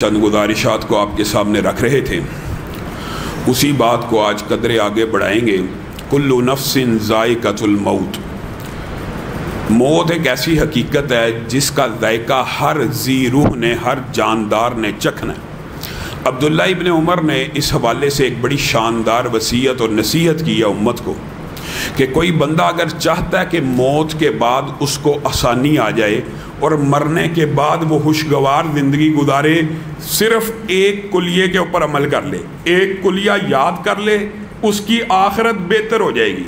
چند گزارشات کو آپ کے سامنے رکھ رہے تھے، اسی بات کو آج قدرے آگے بڑھائیں گے۔ کل نفس ذائقۃ الموت، موت ایک ایسی حقیقت ہے جس کا ذائقہ ہر ذی روح نے، ہر جاندار نے چکھنا ہے۔ عبداللہ ابن عمر نے اس حوالے سے ایک بڑی شاندار وصیت اور نصیحت کی ہے امت کو کہ کوئی بندہ اگر چاہتا ہے کہ موت کے بعد اس کو آسانی آ جائے اور مرنے کے بعد وہ خوشگوار زندگی گزارے، صرف ایک کلیے کے اوپر عمل کر لے، ایک کلیہ یاد کر لے، اس کی آخرت بہتر ہو جائے گی۔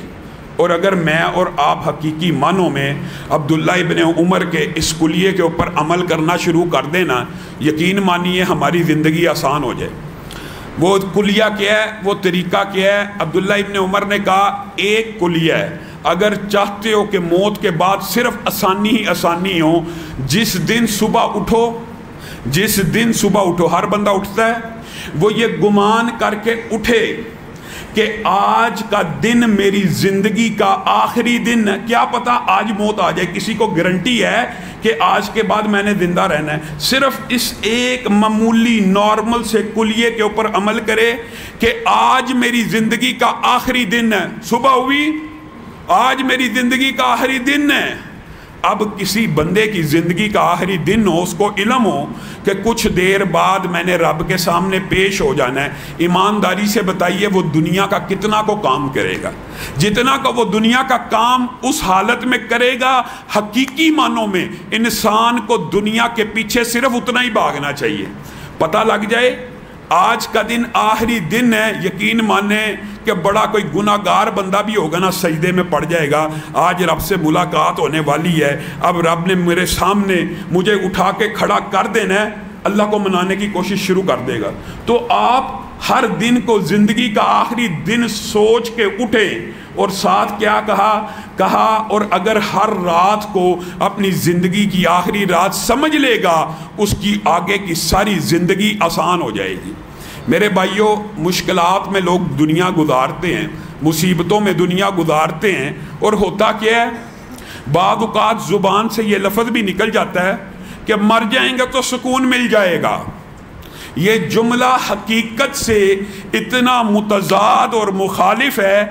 اور اگر میں اور آپ حقیقی معنوں میں عبداللہ ابن عمر کے اس کلیے کے اوپر عمل کرنا شروع کر دینا، یقین مانیے ہماری زندگی آسان ہو جائے۔ وہ کلیہ کیا ہے، وہ طریقہ کیا ہے؟ عبداللہ ابن عمر نے کہا ایک کلیہ ہے، اگر چاہتے ہو کہ موت کے بعد صرف آسانی ہی آسانی ہو، جس دن صبح اٹھو، ہر بندہ اٹھتا ہے، وہ یہ گمان کر کے اٹھے کہ آج کا دن میری زندگی کا آخری دن ہے، کیا پتا آج موت آ جائے، کسی کو گارنٹی ہے کہ آج کے بعد میں نے زندہ رہنا ہے۔ صرف اس ایک معمولی نارمل سے کلیے کے اوپر عمل کرے کہ آج میری زندگی کا آخری دن ہے، صبح ہوئی، آج میری زندگی کا آخری دن ہے۔ اب کسی بندے کی زندگی کا آخری دن ہو، اس کو علم ہو کہ کچھ دیر بعد میں نے رب کے سامنے پیش ہو جانا ہے، ایمانداری سے بتائیے وہ دنیا کا کتنا کو کام کرے گا؟ جتنا کا وہ دنیا کا کام اس حالت میں کرے گا، حقیقی معنوں میں انسان کو دنیا کے پیچھے صرف اتنا ہی بھاگنا چاہیے۔ پتہ لگ جائے آج کا دن آخری دن ہے، یقین مانے کہ بڑا کوئی گناہ گار بندہ بھی ہوگا نا، سجدے میں پڑ جائے گا، آج رب سے ملاقات ہونے والی ہے، اب رب نے میرے سامنے مجھے اٹھا کے کھڑا کر دینا ہے، اللہ کو منانے کی کوشش شروع کر دے گا۔ تو آپ ہر دن کو زندگی کا آخری دن سوچ کے اٹھیں، اور ساتھ کیا کہا اور اگر ہر رات کو اپنی زندگی کی آخری رات سمجھ لے گا، اس کی آگے کی ساری زندگی آسان ہو جائے گی۔ میرے بھائیوں، مشکلات میں لوگ دنیا گزارتے ہیں، مصیبتوں میں دنیا گزارتے ہیں، اور ہوتا کیا ہے؟ بعض اوقات زبان سے یہ لفظ بھی نکل جاتا ہے کہ مر جائیں گے تو سکون مل جائے گا۔ یہ جملہ حقیقت سے اتنا متضاد اور مخالف ہے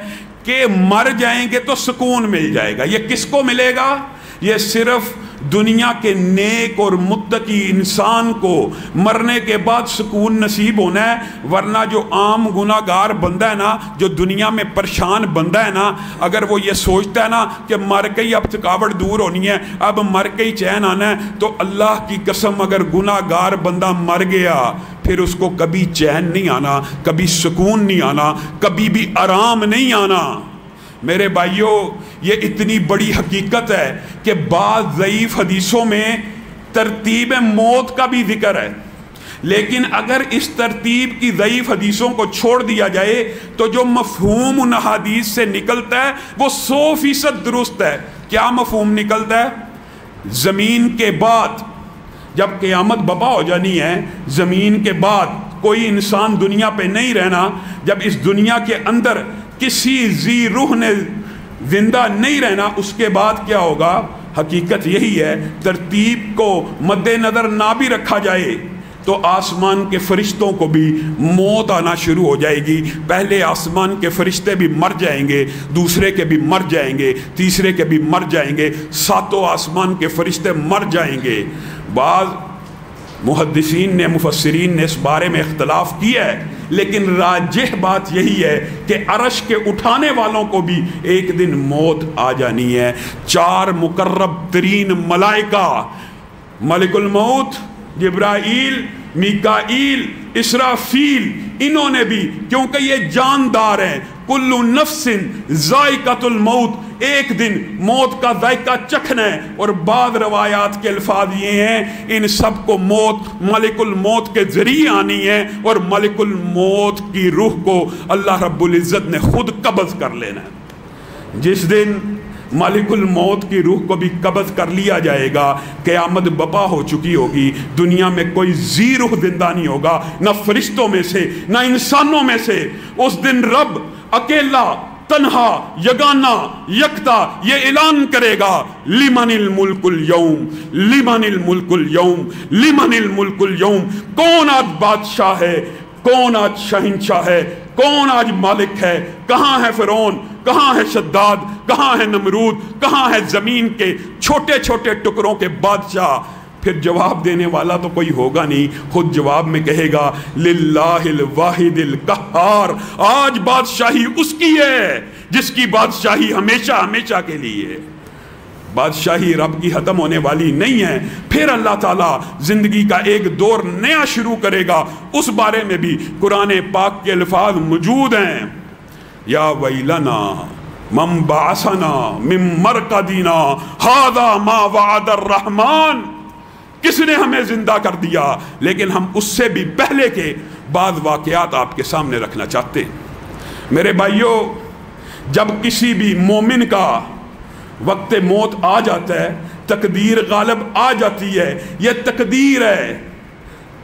کہ مر جائیں گے تو سکون مل جائے گا۔ یہ کس کو ملے گا؟ یہ صرف دنیا کے نیک اور متقی انسان کو مرنے کے بعد سکون نصیب ہونا ہے، ورنہ جو عام گناہ گار بندہ ہے نا، جو دنیا میں پریشان بندہ ہے نا، اگر وہ یہ سوچتا ہے نا کہ مر کے ہی اب تھکاوٹ دور ہونی ہے، اب مر کے ہی چین آنا ہے، تو اللہ کی قسم اگر گناہ گار بندہ مر گیا پھر اس کو کبھی چین نہیں آنا، کبھی سکون نہیں آنا، کبھی بھی آرام نہیں آنا۔ میرے بھائیوں، یہ اتنی بڑی حقیقت ہے کہ بعض ضعیف حدیثوں میں ترتیب موت کا بھی ذکر ہے، لیکن اگر اس ترتیب کی ضعیف حدیثوں کو چھوڑ دیا جائے تو جو مفہوم ان حدیث سے نکلتا ہے وہ 100% درست ہے۔ کیا مفہوم نکلتا ہے؟ زمین کے بعد جب قیامت برپا ہو جانی ہے، زمین کے بعد کوئی انسان دنیا پہ نہیں رہنا، جب اس دنیا کے اندر کسی ذی روح نے زندہ نہیں رہنا، اس کے بعد کیا ہوگا؟ حقیقت یہی ہے، ترتیب کو مد نظر نہ بھی رکھا جائے تو آسمان کے فرشتوں کو بھی موت آنا شروع ہو جائے گی۔ پہلے آسمان کے فرشتے بھی مر جائیں گے، دوسرے کے بھی مر جائیں گے، تیسرے کے بھی مر جائیں گے، ساتوں آسمان کے فرشتے مر جائیں گے۔ بعض محدثین نے، مفسرین نے اس بارے میں اختلاف کیا ہے، لیکن راجح بات یہی ہے کہ عرش کے اٹھانے والوں کو بھی ایک دن موت آ جانی ہے۔ 4 مقرب ترین ملائکہ، ملک الموت، جبرائیل، میکائیل، اسرافیل، انہوں نے بھی، کیونکہ یہ جاندار ہیں، کل نفس ذائقۃ الموت، ایک دن موت کا ذائقہ چکھنا ہے۔ اور بعض روایات کے الفاظ یہ ہیں ان سب کو موت ملک الموت کے ذریعے آنی ہے، اور ملک الموت کی روح کو اللہ رب العزت نے خود قبض کر لینا ہے۔ جس دن ملک الموت کی روح کو بھی قبض کر لیا جائے گا، قیامت برپا ہو چکی ہوگی، دنیا میں کوئی ذی روح زندہ نہیں ہوگا، نہ فرشتوں میں سے نہ انسانوں میں سے۔ اس دن رب اکیلا تنہا یگانا یکتا یہ اعلان کرے گا لمن الملک اليوم، لمن الملک اليوم، لمن الملک اليوم، کون آج بادشاہ ہے، کون آج شہنشاہ ہے، کون آج مالک ہے؟ کہاں ہے فرعون، کہاں ہے شداد، کہاں ہے نمرود، کہاں ہے زمین کے چھوٹے چھوٹے ٹکڑوں کے بادشاہ؟ پھر جواب دینے والا تو کوئی ہوگا نہیں، خود جواب میں کہے گا للہ الواحد القہار، آج بادشاہی اس کی ہے جس کی بادشاہی ہمیشہ ہمیشہ کے لیے ہے۔ بادشاہی رب کی ختم ہونے والی نہیں ہے۔ پھر اللہ تعالیٰ زندگی کا ایک دور نیا شروع کرے گا، اس بارے میں بھی قرآن پاک کے الفاظ موجود ہیں۔ یا ویلنا من بعثنا من مرقدنا ھذا ما وعد الرحمن، کس نے ہمیں زندہ کر دیا؟ لیکن ہم اس سے بھی پہلے کے بعض واقعات آپ کے سامنے رکھنا چاہتے ہیں۔ میرے بھائیوں، جب کسی بھی مومن کا وقت موت آ جاتا ہے، تقدیر غالب آ جاتی ہے، یہ تقدیر ہے۔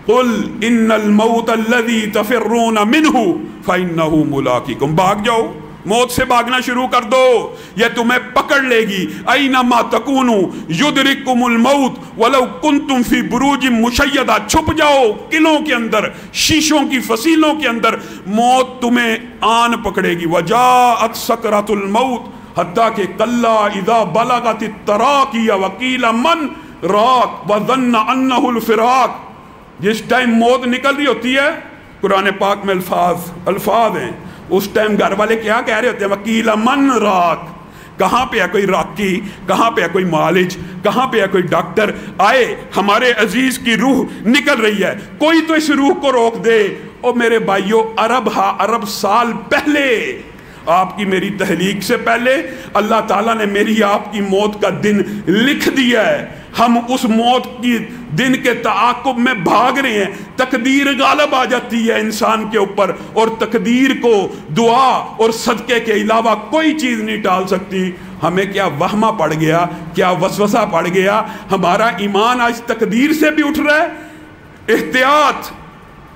قل ان الموت الذی تفرون منہ فانہ ملاقیکم، بھاگ جاؤ، موت سے بھاگنا شروع کر دو، یہ تمہیں پکڑ لے گی۔ اینما تکونوا یدرککم الموت ولو کنتم فی بروج مشیدہ، چھپ جاؤ قلعوں کے اندر، شیشوں کی فصیلوں کے اندر، موت تمہیں آن پکڑے گی۔ وجاءت سکرۃ الموت حتیٰ کہ کلا اذا بلغت التراقی وقیل من راق وظن انہ الفراق، جس ٹائم موت نکل رہی ہوتی ہے، قرآن پاک میں الفاظ ہیں، اس ٹائم گھر والے کیا کہہ رہے ہوتے ہیں؟ وکیل من راق، کہاں پہ ہے کوئی راقی، کہاں پہ ہے کوئی معالج، کہاں پہ ہے کوئی ڈاکٹر؟ آئے، ہمارے عزیز کی روح نکل رہی ہے، کوئی تو اس روح کو روک دے۔ او میرے بھائیوں، ارب سال پہلے، آپ کی میری تحلیق سے پہلے اللہ تعالیٰ نے میری آپ کی موت کا دن لکھ دیا ہے۔ ہم اس موت کی دن کے تعاقب میں بھاگ رہے ہیں۔ تقدیر غالب آ جاتی ہے انسان کے اوپر، اور تقدیر کو دعا اور صدقے کے علاوہ کوئی چیز نہیں ٹال سکتی۔ ہمیں کیا وہمہ پڑ گیا، کیا وسوسہ پڑ گیا؟ ہمارا ایمان آج تقدیر سے بھی اٹھ رہا ہے۔ احتیاط،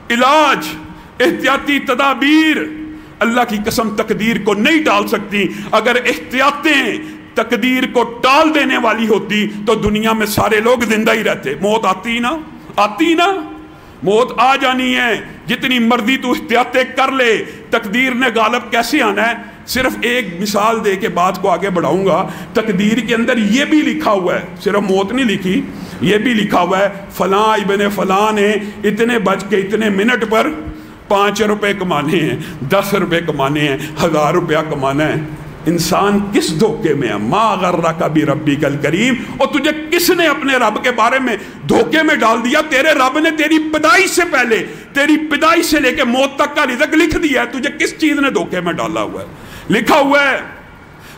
علاج، احتیاطی تدابیر اللہ کی قسم تقدیر کو نہیں ٹال سکتی۔ اگر احتیاطیں تقدیر کو ٹال دینے والی ہوتی تو دنیا میں سارے لوگ زندہ ہی رہتے۔ موت آتی نا، موت آ جانی ہے، جتنی مرضی تو احتیاطیں کر لے، تقدیر نے غالب کیسے آنا ہے؟ صرف ایک مثال دے کے بات کو آگے بڑھاؤں گا۔ تقدیر کے اندر یہ بھی لکھا ہوا ہے، صرف موت نہیں لکھی، یہ بھی لکھا ہوا ہے فلاں ابن فلاں نے اتنے بج کے اتنے منٹ پر 5 روپے کمانے ہیں، 10 روپے کمانے ہیں، 1000 روپیہ کمانا ہے۔ انسان کس دھوکے میں ہے؟ ما غرک بربک الکریم، اور تجھے کس نے اپنے رب کے بارے میں دھوکے میں ڈال دیا؟ تیرے رب نے تیری پیدائش سے پہلے، تیری پیدائش سے لے کے موت تک کا رزق لکھ دیا ہے، تجھے کس چیز نے دھوکے میں ڈالا ہوا ہے؟ لکھا ہوا ہے،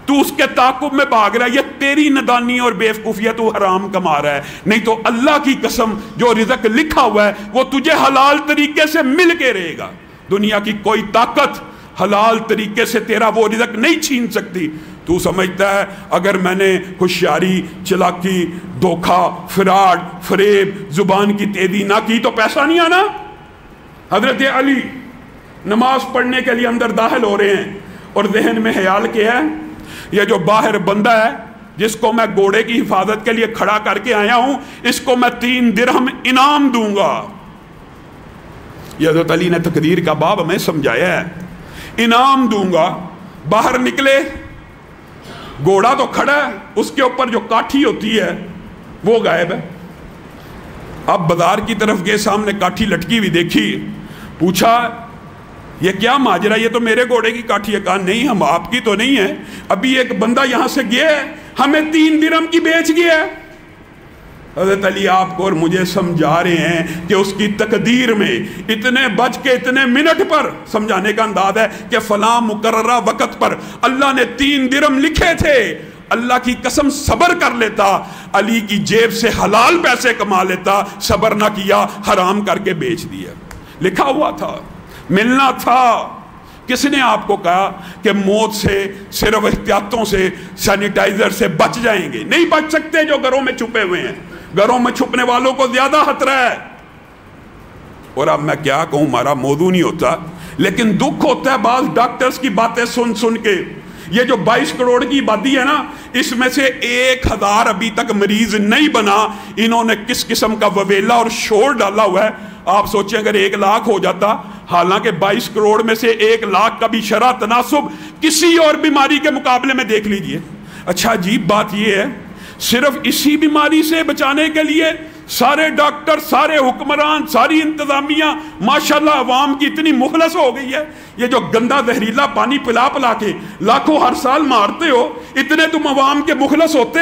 تو اس کے تعاقب میں بھاگ رہا ہے۔ یہ تیری ندانی اور بیوقوفی ہے، تو حرام کما رہا ہے، نہیں تو اللہ کی قسم جو رزق لکھا ہوا ہے وہ تجھے حلال طریقے سے مل کے رہے گا۔ دنیا کی کوئی طاقت حلال طریقے سے تیرا وہ رزق نہیں چھین سکتی۔ تو سمجھتا ہے اگر میں نے ہوشیاری، چلاکی، دھوکہ، فراڈ، فریب، زبان کی تیزی نہ کی تو پیسہ نہیں آنا؟ حضرت علی نماز پڑھنے کے لیے اندر داخل ہو رہے ہیں، اور ذہن میں خیال کیا ہے، یہ جو باہر بندہ ہے جس کو میں گھوڑے کی حفاظت کے لیے کھڑا کر کے آیا ہوں، اس کو میں 3 درہم انعام دوں گا۔ یہ حضرت علی نے تقدیر کا باب ہمیں سمجھایا ہے، انعام دوں گا۔ باہر نکلے، گھوڑا تو کھڑا ہے، اس کے اوپر جو کاٹھی ہوتی ہے وہ غائب ہے۔ اب بازار کی طرف گئے، سامنے کاٹھی لٹکی ہوئی دیکھی، پوچھا یہ کیا ماجرا؟ یہ تو میرے گھوڑے کی کاٹھی ہے۔ کہا نہیں، ہم آپ کی تو نہیں ہے، ابھی ایک بندہ یہاں سے گیا ہے، ہمیں 3 درہم کی بیچ گیا ہے۔ حضرت علی آپ کو اور مجھے سمجھا رہے ہیں کہ اس کی تقدیر میں اتنے بج کے اتنے منٹ پر، سمجھانے کا انداز ہے کہ فلاں مقررہ وقت پر اللہ نے 3 درہم لکھے تھے۔ اللہ کی قسم صبر کر لیتا، علی کی جیب سے حلال پیسے کما لیتا، صبر نہ کیا، حرام کر کے بیچ دیا۔ لکھا ہوا تھا، ملنا تھا۔ کس نے آپ کو کہا کہ موت سے صرف احتیاطوں سے، سینیٹائزر سے بچ جائیں گے؟ نہیں بچ سکتے جو گھروں میں چھپے ہوئے ہیں۔ گھروں میں چھپنے والوں کو زیادہ خطرہ ہے۔ اور اب میں کیا کہوں، ہمارا موضوع نہیں ہوتا، لیکن دکھ ہوتا ہے بعض ڈاکٹرز کی باتیں سن کے یہ جو 22 کروڑ کی آبادی ہے نا، اس میں سے 1000 ابھی تک مریض نہیں بنا۔ انہوں نے کس قسم کا وویلا اور شور ڈالا ہوا ہے۔ آپ سوچیں اگر 1 لاکھ ہو جاتا، حالانکہ 22 کروڑ میں سے 1 لاکھ کا بھی شرح تناسب کسی اور بیماری کے مقابلے میں دیکھ لیجئے۔ اچھا عجیب بات یہ ہے، صرف اسی بیماری سے بچانے کے لیے سارے ڈاکٹر، سارے حکمران، ساری انتظامیہ ماشاءاللہ عوام کی اتنی مخلص ہو گئی ہے۔ یہ جو گندا زہریلا پانی پلا پلا کے لاکھوں ہر سال مارتے ہو، اتنے تم عوام کے مخلص ہوتے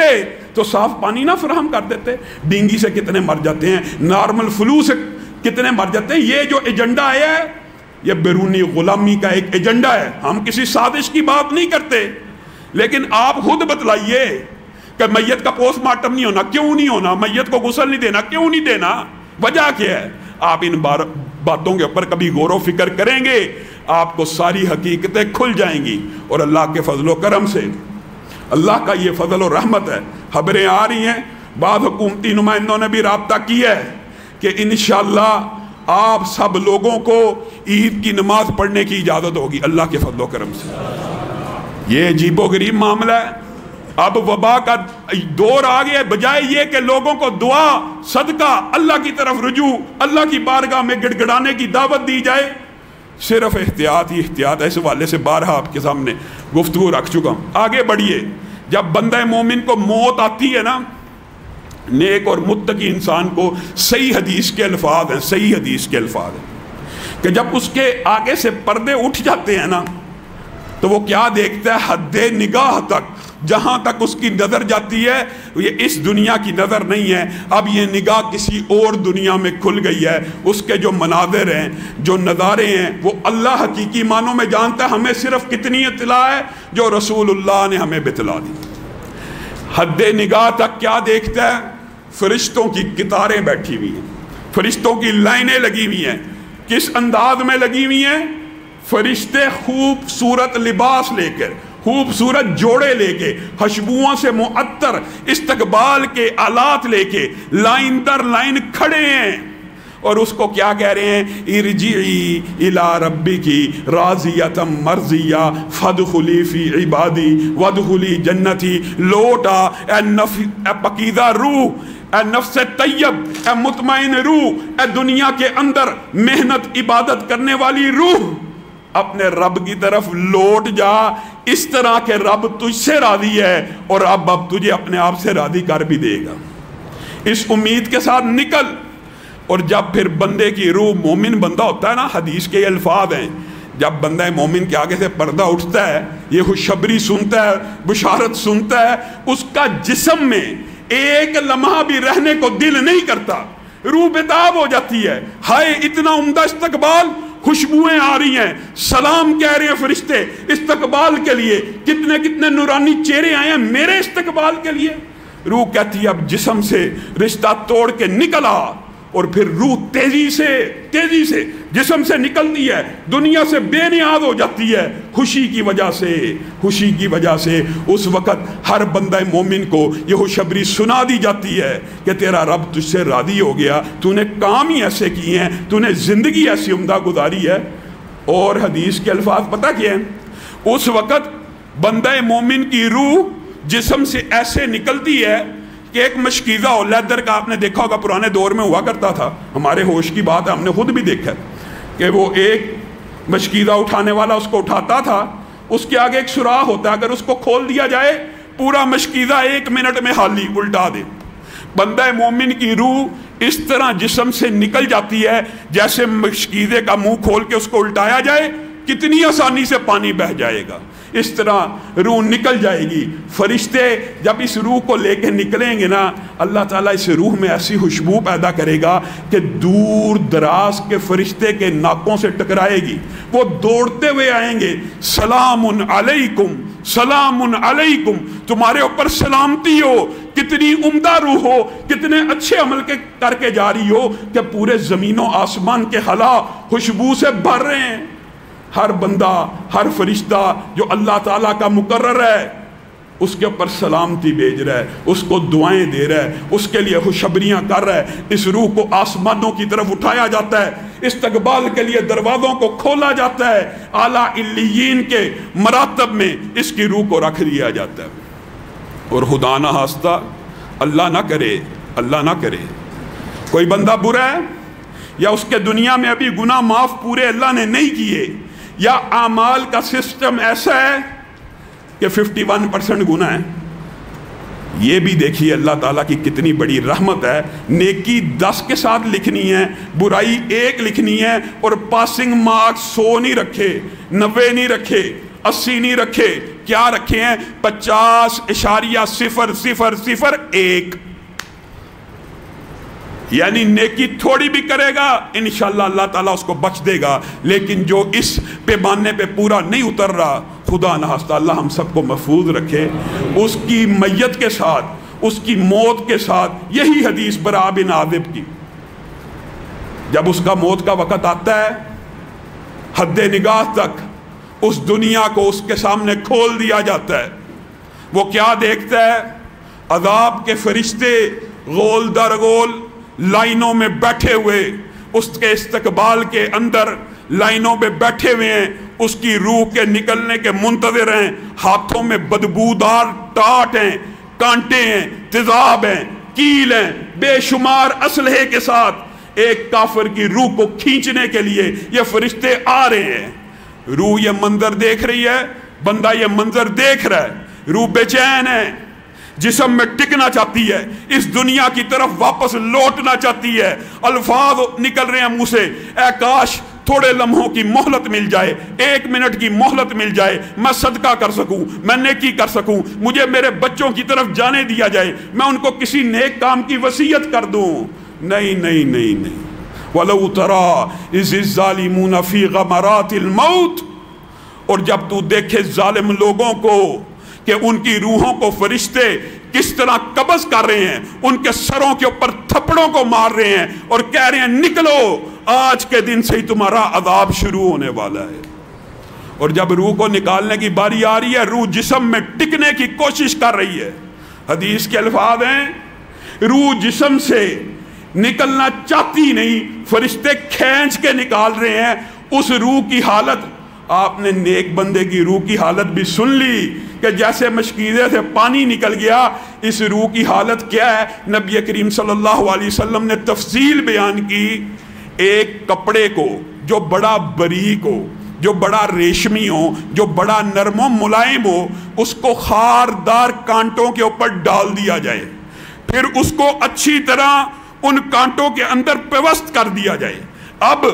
تو صاف پانی نہ فراہم کر دیتے؟ ڈینگی سے کتنے مر جاتے ہیں، نارمل فلو سے کتنے مر جاتے ہیں۔ یہ جو ایجنڈا آیا ہے، یہ بیرونی غلامی کا ایک ایجنڈا ہے۔ ہم کسی سازش کی بات نہیں کرتے، لیکن آپ خود بتلائیے کہ میت کا پوسٹ مارٹم نہیں ہونا، کیوں نہیں ہونا؟ میت کو غسل نہیں دینا، کیوں نہیں دینا؟ وجہ کیا ہے؟ آپ ان باتوں کے اوپر کبھی غور و فکر کریں گے، آپ کو ساری حقیقتیں کھل جائیں گی۔ اور اللہ کے فضل و کرم سے، اللہ کا یہ فضل و رحمت ہے، خبریں آ رہی ہیں، بعض حکومتی نمائندوں نے بھی رابطہ کیا ہے کہ انشاءاللہ آپ سب لوگوں کو عید کی نماز پڑھنے کی اجازت ہوگی اللہ کے فضل و کرم سے۔ یہ عجیب و غریب معاملہ ہے۔ اب وبا کا دور آ گیا، بجائے یہ کہ لوگوں کو دعا، صدقہ، اللہ کی طرف رجوع، اللہ کی بارگاہ میں گڑ گڑانے کی دعوت دی جائے، صرف احتیاط ہی احتیاط ہے۔ اس حوالے سے بارہا آپ کے سامنے گفتگو رکھ چکا ہوں۔ آگے بڑھیے، جب بندہ مومن کو موت آتی ہے نا، نیک اور متقی انسان کو صحیح حدیث کے الفاظ ہیں، صحیح حدیث کے الفاظ ہیں کہ جب اس کے آگے سے پردے اٹھ جاتے ہیں نا، تو وہ کیا دیکھتا ہے؟ حد نگاہ تک، جہاں تک اس کی نظر جاتی ہے یہ اس دنیا کی نظر نہیں ہے، اب یہ نگاہ کسی اور دنیا میں کھل گئی ہے۔ اس کے جو مناظر ہیں، جو نظارے ہیں، وہ اللہ حقیقی معنوں میں جانتا ہے۔ ہمیں صرف کتنی اطلاع ہے؟ جو رسول اللہ نے ہمیں بتلا دی۔ حد نگاہ تک کیا دیکھتا ہے؟ فرشتوں کی قطاریں بیٹھی ہوئی ہیں، فرشتوں کی لائنیں لگی ہوئی ہیں۔ کس انداز میں لگی ہوئی ہیں؟ فرشتے خوبصورت لباس لے کر، خوبصورت جوڑے لے کے، خوشبوؤں سے معطر استقبال کے آلات لے کے لائن در لائن کھڑے ہیں، اور اس کو کیا کہہ رہے ہیں؟ ارجعی الی ربکی راضیۃ مرضیہ فادخلی فی عبادی وادخلی جنتی۔ لوٹا اے پاکیزہ روح، اے نفس طیب، اے مطمئن روح، اے دنیا کے اندر محنت عبادت کرنے والی روح، اپنے رب کی طرف لوٹ جا، اس طرح کہ رب تجھ سے راضی ہے اور اب تجھے اپنے آپ سے راضی کر بھی دے گا۔ اس امید کے ساتھ نکل۔ اور جب پھر بندے کی روح، مومن بندہ ہوتا ہے نا، حدیث کے الفاظ ہیں، جب بندہ مومن کے آگے سے پردہ اٹھتا ہے، یہ خوشخبری سنتا ہے، بشارت سنتا ہے، اس کا جسم میں ایک لمحہ بھی رہنے کو دل نہیں کرتا، روح بتاب ہو جاتی ہے۔ ہائے اتنا عمدہ استقبال، خوشبوئیں آ رہی ہیں، سلام کہہ رہے ہیں فرشتے استقبال کے لیے، کتنے کتنے نورانی چہرے آئے ہیں میرے استقبال کے لیے۔ روح کہتی ہے اب جسم سے رشتہ توڑ کے نکلا، اور پھر روح تیزی سے جسم سے نکلتی ہے، دنیا سے بے نیاز ہو جاتی ہے خوشی کی وجہ سے۔ اس وقت ہر بندہ مومن کو یہ خوشخبری سنا دی جاتی ہے کہ تیرا رب تجھ سے راضی ہو گیا، تو نے کام ہی ایسے کیے ہیں، تو نے زندگی ایسی عمدہ گزاری ہے۔ اور حدیث کے الفاظ پتہ کیا ہیں؟ اس وقت بندہ مومن کی روح جسم سے ایسے نکلتی ہے کہ ایک مشکیزہ ہو، لیدر کا، آپ نے دیکھا ہوگا پرانے دور میں ہوا کرتا تھا، ہمارے ہوش کی بات ہے، ہم نے خود بھی دیکھا کہ وہ ایک مشکیزہ اٹھانے والا اس کو اٹھاتا تھا، اس کے آگے ایک سوراخ ہوتا ہے، اگر اس کو کھول دیا جائے پورا مشکیزہ 1 منٹ میں حالی الٹا دے۔ بندہ مومن کی روح اس طرح جسم سے نکل جاتی ہے جیسے مشکیزے کا منہ کھول کے اس کو الٹایا جائے، کتنی آسانی سے پانی بہہ جائے گا، اس طرح روح نکل جائے گی۔ فرشتے جب اس روح کو لے کے نکلیں گے نا، اللہ تعالیٰ اس روح میں ایسی خوشبو پیدا کرے گا کہ دور دراز کے فرشتے کے ناکوں سے ٹکرائے گی، وہ دوڑتے ہوئے آئیں گے، سلام علیکم، سلام علیکم، تمہارے اوپر سلامتی ہو، کتنی عمدہ روح ہو، کتنے اچھے عمل کے کر کے جاری ہو کہ پورے زمین و آسمان کے خلا خوشبو سے بھر رہے ہیں۔ ہر بندہ، ہر فرشتہ جو اللہ تعالیٰ کا مقرر ہے، اس کے اوپر سلامتی بھیج رہا ہے، اس کو دعائیں دے رہا ہے، اس کے لیے خوشخبریاں کر رہا ہے۔ اس روح کو آسمانوں کی طرف اٹھایا جاتا ہے، استقبال کے لیے دروازوں کو کھولا جاتا ہے، اعلیٰ علیین کے مراتب میں اس کی روح کو رکھ دیا جاتا ہے۔ اور خدا نہ خواستہ، اللہ نہ کرے، اللہ نہ کرے، کوئی بندہ برا ہے یا اس کے دنیا میں ابھی گناہ معاف پورے اللہ نے نہیں کیے، یا اعمال کا سسٹم ایسا ہے کہ 51% گناہ ہے، یہ بھی دیکھیے اللہ تعالیٰ کی کتنی بڑی رحمت ہے۔ نیکی 10 کے ساتھ لکھنی ہے، برائی 1 لکھنی ہے، اور پاسنگ مارکس 100 نہیں رکھے، 90 نہیں رکھے، 80 نہیں رکھے، کیا رکھے ہیں؟ 50.00001۔ یعنی نیکی تھوڑی بھی کرے گا انشاءاللہ اللہ تعالیٰ اس کو بخش دے گا، لیکن جو اس پیمانے پہ پورا نہیں اتر رہا، خدا نخواستہ اللہ ہم سب کو محفوظ رکھے اس کی میت کے ساتھ، اس کی موت کے ساتھ۔ یہی حدیث برا بن عازب کی، جب اس کا موت کا وقت آتا ہے، حد نگاہ تک اس دنیا کو اس کے سامنے کھول دیا جاتا ہے، وہ کیا دیکھتا ہے؟ عذاب کے فرشتے غول در غول لائنوں میں بیٹھے ہوئے، اس کے استقبال کے اندر لائنوں میں بیٹھے ہوئے ہیں، اس کی روح کے نکلنے کے منتظر ہیں، ہاتھوں میں بدبودار ٹاٹ ہیں، کانٹے ہیں، تیزاب ہیں، کیل ہیں، بے شمار اسلحے کے ساتھ ایک کافر کی روح کو کھینچنے کے لیے یہ فرشتے آ رہے ہیں۔ روح یہ منظر دیکھ رہی ہے، بندہ یہ منظر دیکھ رہا ہے، روح بے چین ہے، جسم میں ٹکنا چاہتی ہے، اس دنیا کی طرف واپس لوٹنا چاہتی ہے۔ الفاظ نکل رہے ہیں منہ سے، اے کاش تھوڑے لمحوں کی مہلت مل جائے، 1 منٹ کی مہلت مل جائے، میں صدقہ کر سکوں، میں نیکی کر سکوں، مجھے میرے بچوں کی طرف جانے دیا جائے، میں ان کو کسی نیک کام کی وصیت کر دوں۔ نہیں نہیں نہیں نہیں، وَلَوْ تَرَىٰ إِذِ الظَّالِمُونَ فِي غَمَرَاتِ الْمَوْتِ، اور جب تو دیکھے ظالم لوگوں کو کہ ان کی روحوں کو فرشتے کس طرح قبض کر رہے ہیں، ان کے سروں کے اوپر تھپڑوں کو مار رہے ہیں اور کہہ رہے ہیں نکلو، آج کے دن سے ہی تمہارا عذاب شروع ہونے والا ہے۔ اور جب روح کو نکالنے کی باری آ رہی ہے، روح جسم میں ٹکنے کی کوشش کر رہی ہے۔ حدیث کے الفاظ ہیں، روح جسم سے نکلنا چاہتی نہیں، فرشتے کھینچ کے نکال رہے ہیں۔ اس روح کی حالت، آپ نے نیک بندے کی روح کی حالت بھی سن لی کہ جیسے مشکیزے سے پانی نکل گیا، اس روح کی حالت کیا ہے؟ نبی کریم صلی اللہ علیہ وسلم نے تفصیل بیان کی۔ ایک کپڑے کو جو بڑا باریک ہو، جو بڑا ریشمی ہو، جو بڑا نرم و ملائم ہو، اس کو خاردار کانٹوں کے اوپر ڈال دیا جائے، پھر اس کو اچھی طرح ان کانٹوں کے اندر پیوست کر دیا جائے۔ اب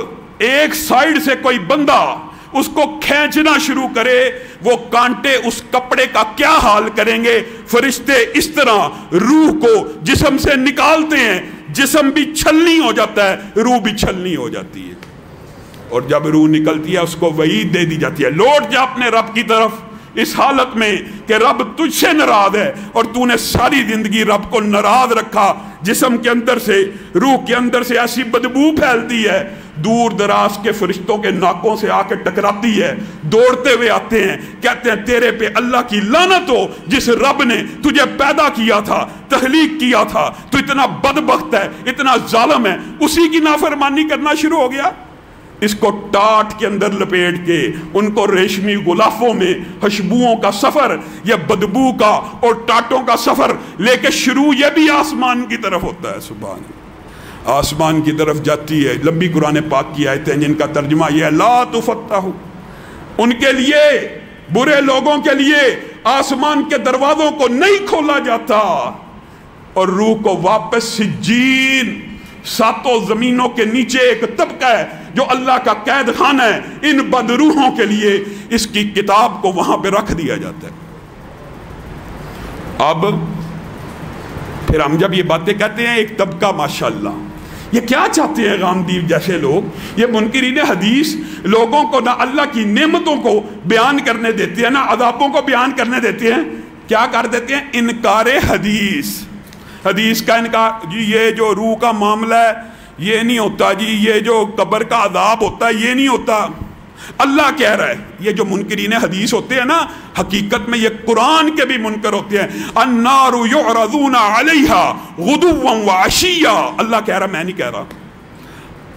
ایک سائیڈ سے کوئی بندہ اس کو کھینچنا شروع کرے، وہ کانٹے اس کپڑے کا کیا حال کریں گے؟ فرشتے اس طرح روح کو جسم سے نکالتے ہیں، جسم بھی چھلنی ہو جاتا ہے، روح بھی چھلنی ہو جاتی ہے۔ اور جب روح نکلتی ہے اس کو وعید دے دی جاتی ہے، لوٹ جا اپنے رب کی طرف، اس حالت میں کہ رب تجھ سے ناراض ہے اور تو نے ساری زندگی رب کو ناراض رکھا۔ جسم کے اندر سے، روح کے اندر سے ایسی بدبو پھیلتی ہے، دور دراز کے فرشتوں کے ناکوں سے آ کے ٹکراتی ہے، دوڑتے ہوئے آتے ہیں، کہتے ہیں تیرے پہ اللہ کی لعنت ہو، جس رب نے تجھے پیدا کیا تھا، تخلیق کیا تھا، تو اتنا بدبخت ہے، اتنا ظالم ہے، اسی کی نافرمانی کرنا شروع ہو گیا۔ اس کو ٹاٹ کے اندر لپیٹ کے، ان کو ریشمی غلافوں میں خوشبوؤں کا سفر، یا بدبو کا اور ٹاٹوں کا سفر لے کے شروع یہ بھی آسمان کی طرف ہوتا ہے۔ سبحان اللہ، آسمان کی طرف جاتی ہے۔ لمبی قرآن پاک کی آیتیں جن کا ترجمہ یہ ہے، لا تفتح، ان کے لیے، برے لوگوں کے لیے آسمان کے دروازوں کو نہیں کھولا جاتا، اور روح کو واپس سجین، 7 زمینوں کے نیچے ایک طبقہ ہے جو اللہ کا قید خانہ ہے، ان بدروحوں کے لیے اس کی کتاب کو وہاں پہ رکھ دیا جاتا ہے۔ اب پھر ہم جب یہ باتیں کہتے ہیں، ایک طبقہ ماشاءاللہ، یہ کیا چاہتے ہیں غامدی جیسے لوگ؟ یہ منکرین حدیث لوگوں کو نہ اللہ کی نعمتوں کو بیان کرنے دیتے ہیں، نہ عذابوں کو بیان کرنے دیتے ہیں، کیا کر دیتے ہیں؟ انکار حدیث، حدیث کا انکار۔ جی یہ جو روح کا معاملہ ہے یہ نہیں ہوتا، جی یہ جو قبر کا عذاب ہوتا ہے یہ نہیں ہوتا، اللہ کہہ رہا ہے۔ یہ جو منکرین حدیث ہوتے ہیں نا، حقیقت میں یہ قرآن کے بھی منکر ہوتے ہیں۔ النار یعرضون علیہا غدوا وعشیا، اللہ کہہ رہا، میں نہیں کہہ رہا۔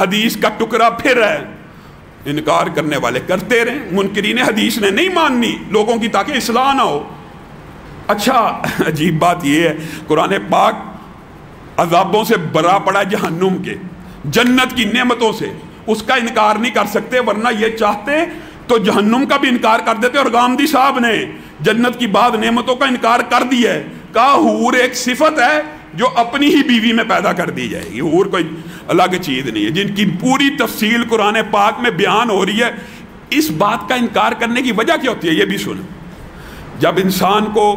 حدیث کا ٹکڑا پھر ہے، انکار کرنے والے کرتے رہیں، منکرین حدیث نے نہیں ماننی لوگوں کی تاکہ اصلاح نہ ہو۔ اچھا عجیب بات یہ ہے، قرآن پاک عذابوں سے برا پڑا جہنم کے، جنت کی نعمتوں سے، اس کا انکار نہیں کر سکتے، ورنہ یہ چاہتے تو جہنم کا بھی انکار کر دیتے۔ اور غامدی صاحب نے جنت کی بعض نعمتوں کا انکار کر دیا ہے، کہا حور ایک صفت ہے جو اپنی ہی بیوی میں پیدا کر دی جائے گی، حور کوئی الگ چیز نہیں ہے، جن کی پوری تفصیل قرآن پاک میں بیان ہو رہی ہے۔ اس بات کا انکار کرنے کی وجہ کیا ہوتی ہے یہ بھی سنیں۔ جب انسان کو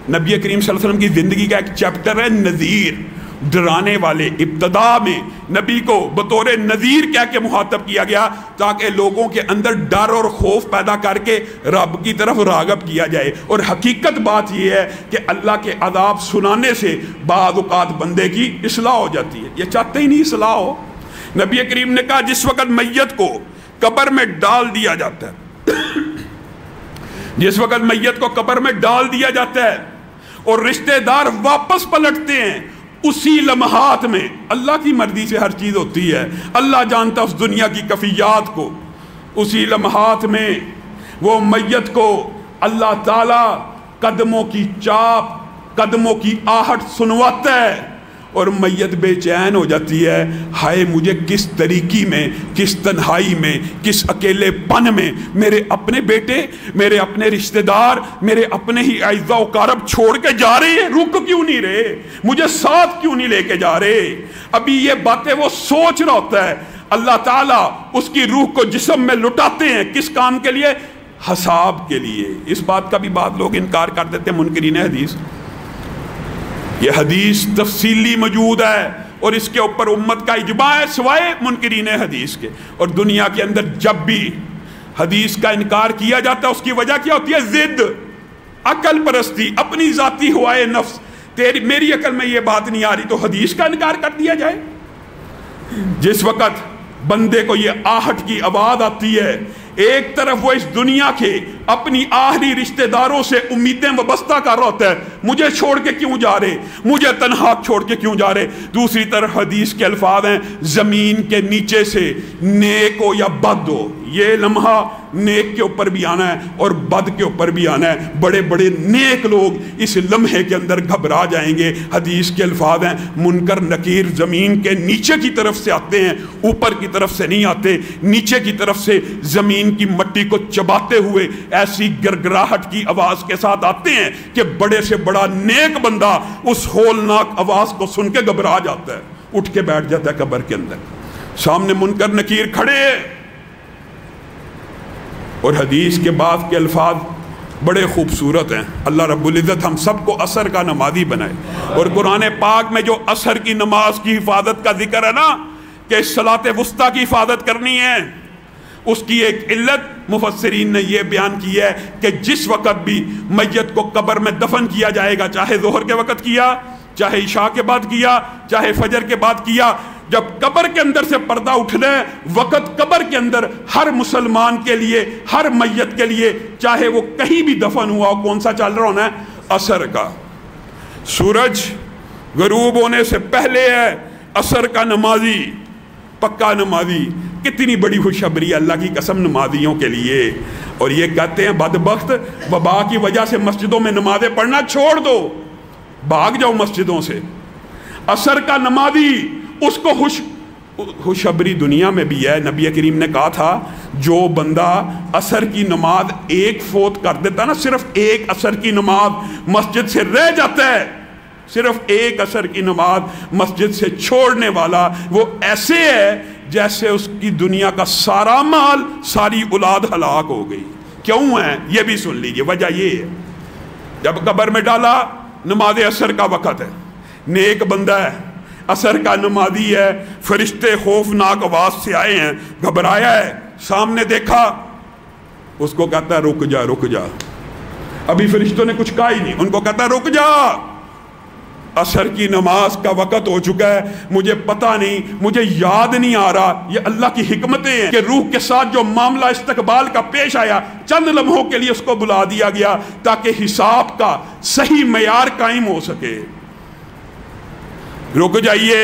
نبی کریم صلی اللہ علیہ وسلم کی زندگی کا ایک چیپٹر ہے نذیر، ڈرانے والے، ابتدا میں نبی کو بطور نذیر کہہ کے مخاطب کیا گیا تاکہ لوگوں کے اندر ڈر اور خوف پیدا کر کے رب کی طرف راغب کیا جائے۔ اور حقیقت بات یہ ہے کہ اللہ کے عذاب سنانے سے بعض اوقات بندے کی اصلاح ہو جاتی ہے، یہ چاہتے ہی نہیں اصلاح ہو۔ نبی کریم نے کہا جس وقت میت کو قبر میں ڈال دیا جاتا ہے، جس وقت میت کو قبر میں ڈال دیا جاتا ہے اور رشتہ دار واپس پلٹتے ہیں، اسی لمحات میں اللہ کی مرضی سے ہر چیز ہوتی ہے، اللہ جانتا اس دنیا کی کفیات کو، اسی لمحات میں وہ میت کو اللہ تعالیٰ قدموں کی چاپ، قدموں کی آہٹ سنواتا ہے اور میت بے چین ہو جاتی ہے، ہائے مجھے کس طریقے میں، کس تنہائی میں، کس اکیلے پن میں میرے اپنے بیٹے، میرے اپنے رشتہ دار، میرے اپنے ہی اعزاء و اقارب چھوڑ کے جا رہے ہیں، رک کیوں نہیں رہے، مجھے ساتھ کیوں نہیں لے کے جا رہے۔ ابھی یہ باتیں وہ سوچ رہا ہوتا ہے، اللہ تعالیٰ اس کی روح کو جسم میں لٹاتے ہیں، کس کام کے لیے؟ حساب کے لیے۔ اس بات کا بھی بعض لوگ انکار کر دیتے ہیں منکرین حدیث۔ یہ حدیث تفصیلی موجود ہے اور اس کے اوپر امت کا اجماع ہے سوائے منکرین حدیث کے۔ اور دنیا کے اندر جب بھی حدیث کا انکار کیا جاتا ہے اس کی وجہ کیا ہوتی ہے؟ ضد، عقل پرستی، اپنی ذاتی ہوائے نفس، میری عقل میں یہ بات نہیں آ رہی تو حدیث کا انکار کر دیا جائے۔ جس وقت بندے کو یہ آہٹ کی آواز آتی ہے، ایک طرف وہ اس دنیا کے اپنی آخری رشتہ داروں سے امیدیں وابستہ کر رہا ہوتا ہے، مجھے چھوڑ کے کیوں جا رہے، مجھے تنہا چھوڑ کے کیوں جا رہے۔ دوسری طرف حدیث کے الفاظ ہیں زمین کے نیچے سے نیک ہو یا بد ہو، یہ لمحہ نیک کے اوپر بھی آنا ہے اور بد کے اوپر بھی آنا ہے۔ بڑے بڑے نیک لوگ اس لمحے کے اندر گھبرا جائیں گے۔ حدیث کے الفاظ ہیں منکر نکیر زمین کے نیچے کی طرف سے آتے ہیں، اوپر کی طرف سے نہیں آتے، نیچے کی طرف سے زمین کی مٹی کو چباتے ہوئے ایسی گرگراہٹ کی آواز کے ساتھ آتے ہیں کہ بڑے سے بڑا نیک بندہ اس ہولناک آواز کو سن کے گھبرا جاتا ہے، اٹھ کے بیٹھ جاتا ہے قبر کے اندر۔ سامنے منکر نکیر کھڑے ہیں اور حدیث کے بعد کے الفاظ بڑے خوبصورت ہیں۔ اللہ رب العزت ہم سب کو عصر کا نمازی بنائے۔ اور قرآن پاک میں جو عصر کی نماز کی حفاظت کا ذکر ہے نا کہ صلاۃ وسطیٰ کی حفاظت کرنی ہے، اس کی ایک علت مفسرین نے یہ بیان کی ہے کہ جس وقت بھی میت کو قبر میں دفن کیا جائے گا، چاہے ظہر کے وقت کیا، چاہے عشاء کے بعد کیا، چاہے فجر کے بعد کیا، جب قبر کے اندر سے پردہ اٹھنے وقت قبر کے اندر ہر مسلمان کے لیے، ہر میت کے لیے، چاہے وہ کہیں بھی دفن ہوا ہو، کون سا چل رہا ہونا ہے؟ عصر کا۔ سورج غروب ہونے سے پہلے ہے عصر کا نمازی، پکا نمازی۔ کتنی بڑی خوشخبری اللہ کی قسم نمازیوں کے لیے۔ اور یہ کہتے ہیں بدبخت وبا کی وجہ سے مسجدوں میں نمازیں پڑھنا چھوڑ دو، بھاگ جاؤ مسجدوں سے۔ عصر کا نمازی، اس کو خوشخبری دنیا میں بھی ہے۔ نبی کریم نے کہا تھا جو بندہ عصر کی نماز ایک فوت کر دیتا نا، صرف ایک عصر کی نماز مسجد سے رہ جاتا ہے، صرف ایک عصر کی نماز مسجد سے چھوڑنے والا، وہ ایسے ہے جیسے اس کی دنیا کا سارا مال، ساری اولاد ہلاک ہو گئی۔ کیوں ہے یہ بھی سن لیجئے، وجہ یہ ہے جب قبر میں ڈالا، نماز عصر کا وقت ہے، نیک بندہ ہے، عصر کا نمازی ہے، فرشتے خوفناک آواز سے آئے ہیں، گھبرایا ہے، سامنے دیکھا، اس کو کہتا ہے رک جا رک جا۔ ابھی فرشتوں نے کچھ کہا ہی نہیں، ان کو کہتا ہے رک جا، عصر کی نماز کا وقت ہو چکا ہے، مجھے پتہ نہیں، مجھے یاد نہیں آ رہا۔ یہ اللہ کی حکمتیں ہیں کہ روح کے ساتھ جو معاملہ استقبال کا پیش آیا، چند لمحوں کے لیے اس کو بلا دیا گیا تاکہ حساب کا صحیح معیار قائم ہو سکے۔ رک جائیے،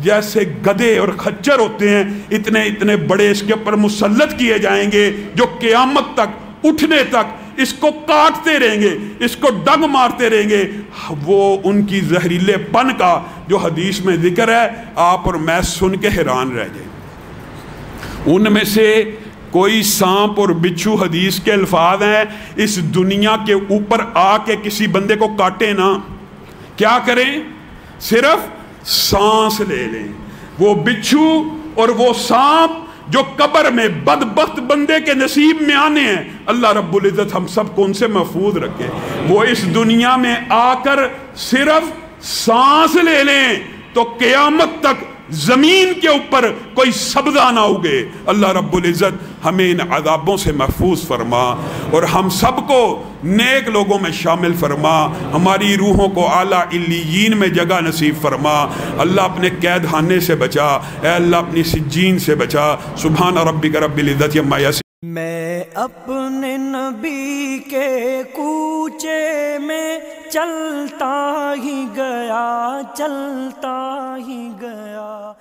جیسے گدھے اور خچر ہوتے ہیں اتنے اتنے بڑے اس کے اوپر مسلط کیے جائیں گے جو قیامت تک اٹھنے تک اس کو کاٹتے رہیں گے، اس کو ڈگ مارتے رہیں گے۔ وہ ان کی زہریلے پن کا جو حدیث میں ذکر ہے آپ اور میں سن کے حیران رہ جائیں۔ ان میں سے کوئی سانپ اور بچھو حدیث کے الفاظ ہیں، اس دنیا کے اوپر آ کے کسی بندے کو کاٹے نا، کیا کریں؟ صرف سانس لے لیں۔ وہ بچھو اور وہ سانپ جو قبر میں بدبخت بندے کے نصیب میں آنے ہیں، اللہ رب العزت ہم سب کو ان سے محفوظ رکھے۔ وہ اس دنیا میں آ کر صرف سانس لے لیں تو قیامت تک زمین کے اوپر کوئی سبزہ نہ اگے۔ اللہ رب العزت ہمیں ان عذابوں سے محفوظ فرما اور ہم سب کو نیک لوگوں میں شامل فرما، ہماری روحوں کو اعلیٰ علیین میں جگہ نصیب فرما۔ اللہ اپنے قید خانے سے بچا، اے اللہ اپنی سجین سے بچا۔ سبحان ربک رب العزت عما یصفون۔ میں اپنے نبی کے کوچے میں چلتا ہی گیا، چلتا ہی گیا۔